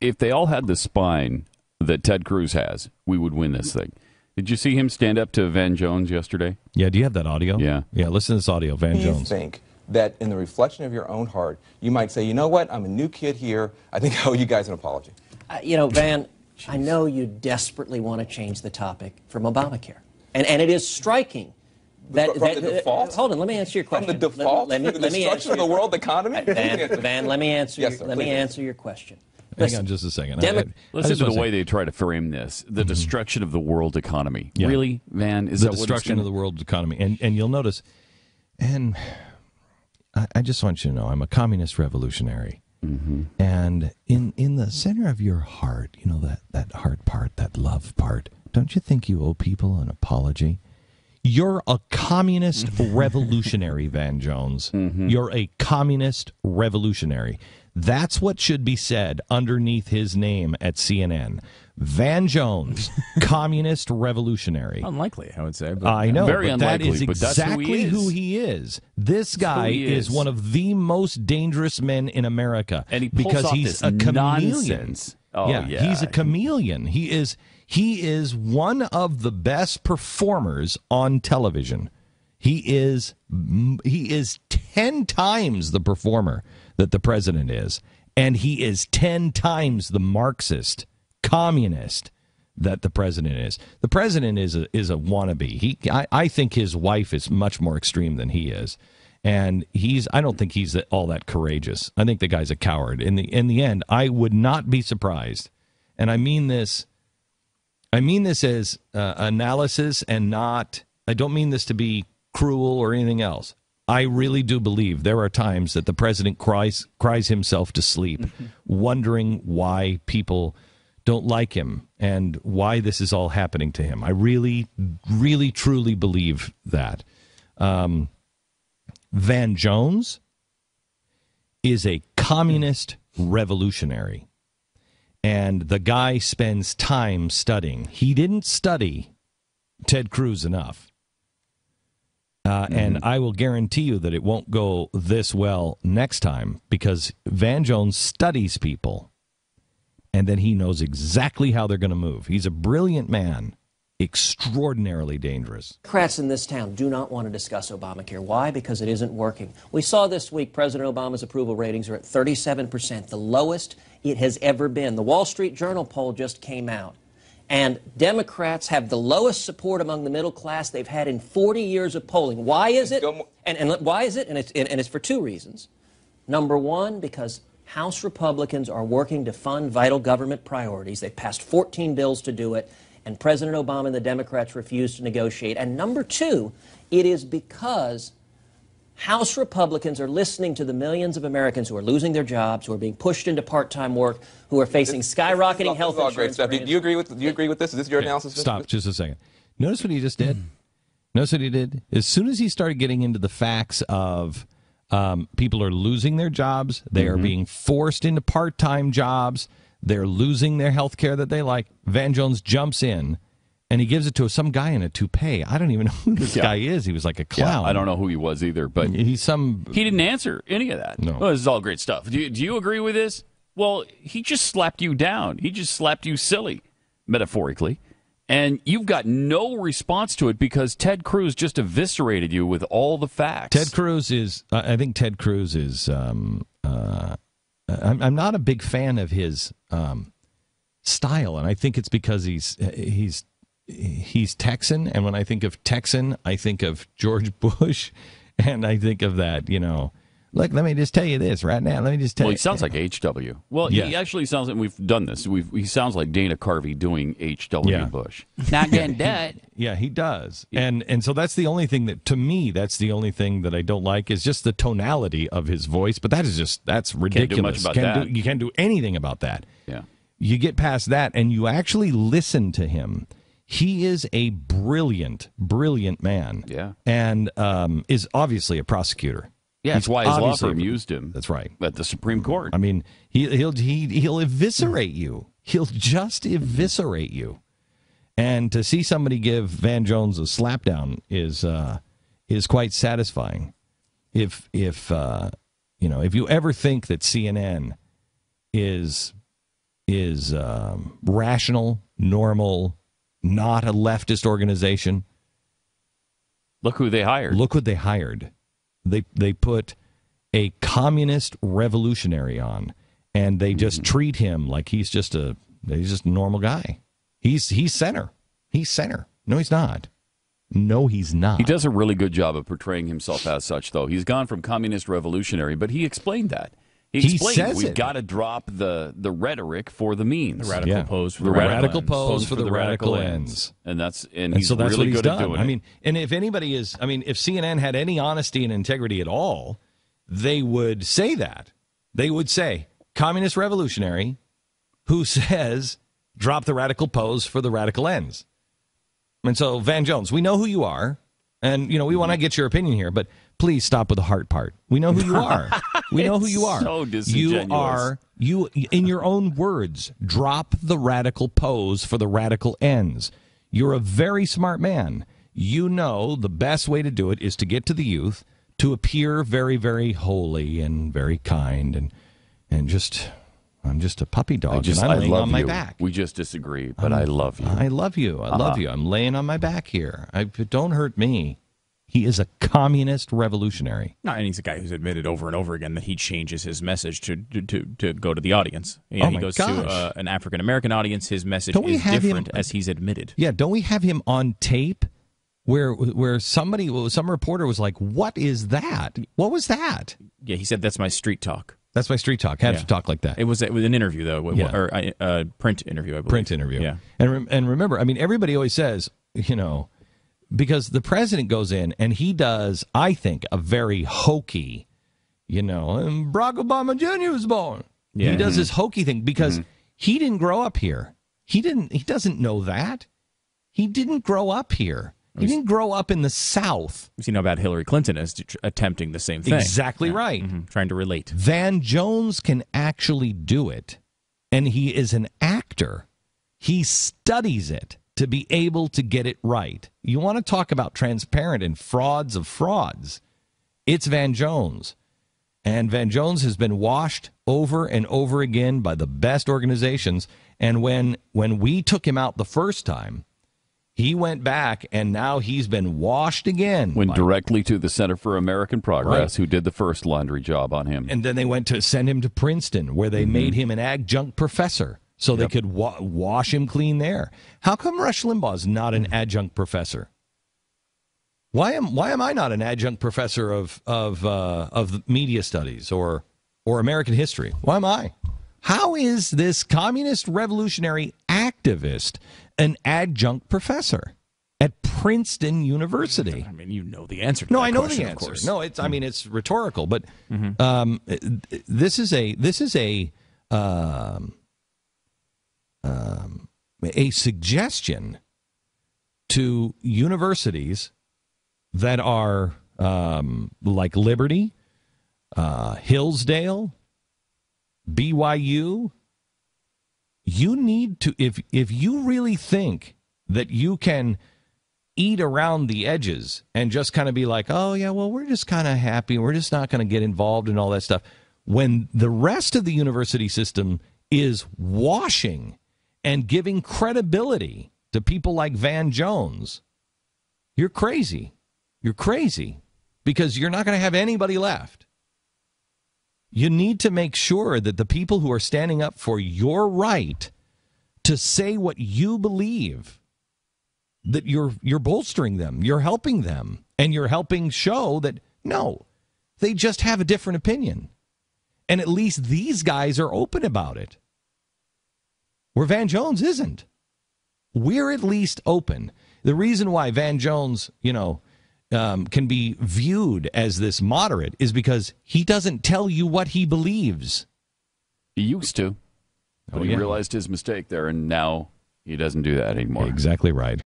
if they all had the spine that Ted Cruz has, we would win this thing. Did you see him stand up to Van Jones yesterday? Yeah, do you have that audio? Yeah. Yeah, listen to this audio, Van Jones. Do you think that in the reflection of your own heart, you might say, you know what, I'm a new kid here, I think I owe you guys an apology? Van, I know you desperately want to change the topic from Obamacare. And it is striking that... From the default? Hold on, let me answer your question. From the default? Let me the destruction of the world economy? Van, let me answer, yes, sir, let me answer your question. Hang on just a second. Listen to the way they try to frame this. The destruction of the world economy. Yeah. Really, Van? Is the that destruction of the world economy. And you'll notice, and I just want you to know, I'm a communist revolutionary. Mm-hmm. And in the center of your heart, you know, that heart part, that love part, don't you think you owe people an apology? You're a communist revolutionary, Van Jones. Mm-hmm. You're a communist revolutionary. That's what should be said underneath his name at CNN. Van Jones, communist revolutionary. Unlikely, I would say. But, I know, very but unlikely, that is exactly who he is. This guy is one of the most dangerous men in America, and he pulls off he's this a chameleon. Nonsense. Oh, yeah, he's a chameleon. He is one of the best performers on television. He is 10 times the performer that the president is, and he is 10 times the Marxist communist that the president is. The president is a wannabe. I think his wife is much more extreme than he is, and I don't think he's all that courageous. I think the guy's a coward. In the end, I would not be surprised, and I mean this as analysis, and not. I don't mean this to be cruel or anything else. I really do believe there are times that the president cries himself to sleep, wondering why people don't like him and why this is all happening to him. I really, really, truly believe that. Van Jones is a communist revolutionary, and the guy spends time studying. He didn't study Ted Cruz enough. And I will guarantee you that it won't go this well next time, because Van Jones studies people, and then he knows exactly how they're going to move. He's a brilliant man, extraordinarily dangerous. Democrats in this town do not want to discuss Obamacare. Why? Because it isn't working. We saw this week President Obama's approval ratings are at 37%, the lowest it has ever been. The Wall Street Journal poll just came out. And Democrats have the lowest support among the middle class they've had in 40 years of polling. Why is it? And why is it? And it's for two reasons. Number one, because House Republicans are working to fund vital government priorities. They passed 14 bills to do it, and President Obama and the Democrats refused to negotiate. And number two, it is because House Republicans are listening to the millions of Americans who are losing their jobs, who are being pushed into part-time work, who are facing skyrocketing health insurance. Great stuff. Do you agree with this? Is this your analysis? Stop just a second. Notice what he just did? Notice what he did? As soon as he started getting into the facts of people are losing their jobs, they are being forced into part-time jobs, they're losing their health care that they like, Van Jones jumps in, and he gives it to some guy in a toupee. I don't even know who this guy is. He was like a clown. Yeah, I don't know who he was either, but he didn't answer any of that. No. Well, this is all great stuff. Do you agree with this? Well, he just slapped you down. He just slapped you silly, metaphorically. And you've got no response to it because Ted Cruz just eviscerated you with all the facts. Ted Cruz is, I think Ted Cruz is, I'm not a big fan of his style, and I think it's because he's Texan, and when I think of Texan, I think of George Bush, and I think of that, look, let me just tell you this right now. Let me just tell you. Well, he sounds like H.W. Well, he actually sounds like, we've done this. He sounds like Dana Carvey doing H.W. Bush. Not getting that. Yeah, he does. And so that's the only thing that, to me, that's the only thing that I don't like is just the tonality of his voice. But that's ridiculous. Can't do much about that. You can't do anything about that. Yeah. You get past that and you actually listen to him. He is a brilliant, brilliant man. Yeah. And is obviously a prosecutor. Yeah, that's why his law firm used him. That's right. At the Supreme Court. I mean, he'll eviscerate you. He'll just eviscerate you. And to see somebody give Van Jones a slapdown is quite satisfying. If you ever think that CNN is rational, normal, not a leftist organization. Look who they hired. Look what they hired. They put a communist revolutionary on, and they just treat him like he's just a normal guy. He's center. He's center. No, he's not. No, he's not. He does a really good job of portraying himself as such, though. He's gone from communist revolutionary, but he explained that. He explained we've got to drop the rhetoric for the means. The radical pose for the radical pose for the radical ends. And so he's that's really what he's good done. at doing it. I mean, and if anybody is, if CNN had any honesty and integrity at all, they would say that. They would say, communist revolutionary who says, drop the radical pose for the radical ends. And so, Van Jones, we know who you are, and, we want to get your opinion here, but please stop with the heart part. We know who you are. We know who you are. So disingenuous. You, in your own words, drop the radical pose for the radical ends. You're a very smart man. You know the best way to do it is to get to the youth, to appear very, very holy and very kind, and just... I'm just a puppy dog, and I'm laying on my back. We just disagree, but I love you. I love you. I love you. I'm laying on my back here. Don't hurt me. He is a communist revolutionary. No, and he's a guy who's admitted over and over again that he changes his message to go to the audience. He goes to an African-American audience. His message is different, as he's admitted. Yeah, don't we have him on tape where some reporter was like, what is that? What was that? Yeah, he said, that's my street talk. That's my street talk. Have to talk like that. It was an interview, though, or a print interview, I believe. Print interview. Yeah. And remember, everybody always says, because the president goes in and he does, I think, a very hokey, and Barack Obama Jr. was born. Yeah. He does this hokey thing because he didn't grow up here. He doesn't know that. He didn't grow up here. He didn't grow up in the South. You know about Hillary Clinton as attempting the same thing. Exactly right. Mm-hmm. Trying to relate. Van Jones can actually do it, and he is an actor. He studies it to be able to get it right. You want to talk about transparent and frauds of frauds. It's Van Jones. And Van Jones has been washed over and over again by the best organizations. And when we took him out the first time, he went back, and now he's been washed again. Went directly to the Center for American Progress, who did the first laundry job on him. And then they went to send him to Princeton, where they made him an adjunct professor, so they could wash him clean there. How come Rush Limbaugh's not an adjunct professor? Why am I not an adjunct professor of media studies or American history? Why am I? How is this communist revolutionary activist an adjunct professor at Princeton University? You know the answer to that. No, I know the answer. Of course. No, it's rhetorical, but this is a suggestion to universities that are like Liberty, Hillsdale, BYU. You need to, if you really think that you can eat around the edges and just kind of be like, oh, yeah, well, we're just kind of happy. We're just not going to get involved in all that stuff. When the rest of the university system is washing and giving credibility to people like Van Jones, you're crazy. You're crazy because you're not going to have anybody left. You need to make sure that the people who are standing up for your right to say what you believe, that you're bolstering them, you're helping them, and you're helping show that, no, they just have a different opinion. And at least these guys are open about it. Where Van Jones isn't. We're at least open. The reason why Van Jones, can be viewed as this moderate is because he doesn't tell you what he believes. He used to, but he realized his mistake there, and now he doesn't do that anymore. Exactly right.